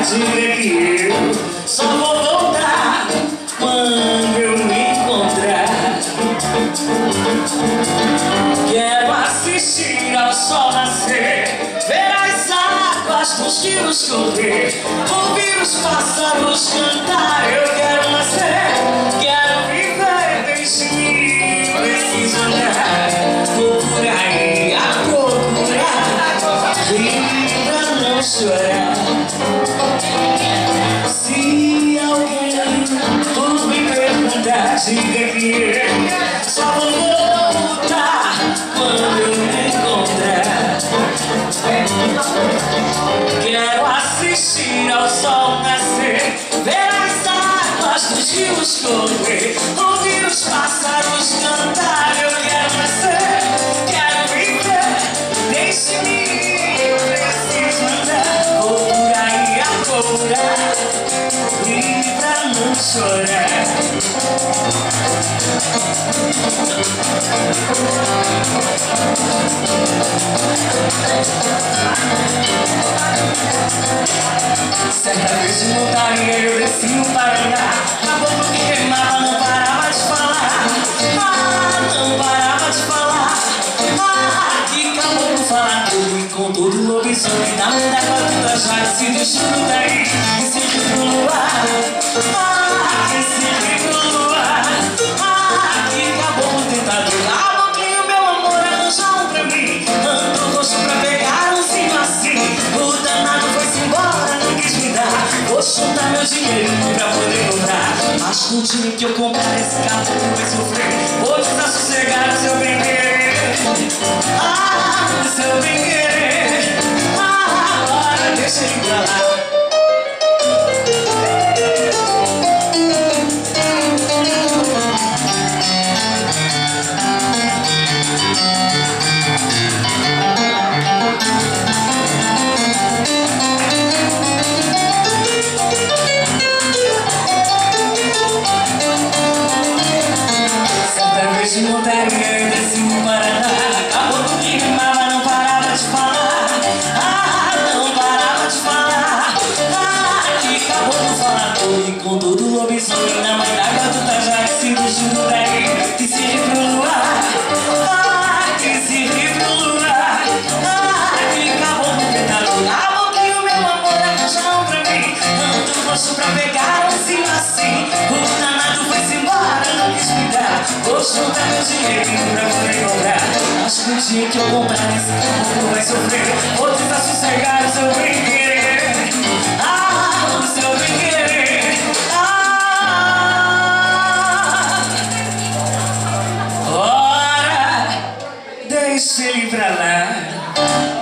diga que eu só vou voltar quando eu me encontrar. Quero assistir ao sol nascer, ver as águas dos rios correr, ouvir os pássaros cantar. Eu quero nascer, quero viver, deixe-me, preciso andar. Vou por aí a procurar, rir pra não chorar. Se alguém por me perguntar, diga que eu só vou voltar quando eu me encontrar. Quero assistir ao sol nascer, ver as águas dos rios correr, ouvir os pássaros cantar. Eu quero nascer, quero viver, deixe-me, preciso andar. Vou por aí a procurar, rir pra não chorar. Certa vez de montaria eu desci no Paraná, caboclo que queimava não parava de falar. Não parava de falar. Que caboclo fala tudo e com todo lobisomem na mão da batuta já se deixando daí e se ri pro luar. Que se ri pro luar. Que caboclo tentador. Caboclinho, meu amor, arranja um pra mim. Ando roxo pra pegar umzinho assim. O danado foi-se embora, não quis me dar. Vou juntar meu dinheiro pra poder comprar. Mas com o dinheiro que eu comprar, esse caboclo vai sofrer. Vou desassossegar o seu bem querer. O seu bem querer. Agora deixa ele pra lá. De montaria eu desci no Paraná, caboclo que rimava não parava de falar. Não parava de falar. Que caboclo falador e com todo lobisomem na mãe da batuta já se deixando daí que se ri pro luar. Que se ri pro luar. Que caboclo tentador. Caboclinho, meu amor, arranja um pra mim. Ando roxo pra pegar umzinho assim. O danado foi-se embora, não quis me dar. Vou juntar meu dinheiro pra poder comprar. Acho que o dia que eu comprar esse caboclo vai sofrer. Vou desassossegar o seu bem querer. O seu bem querer. Ora, deixa ele pra lá.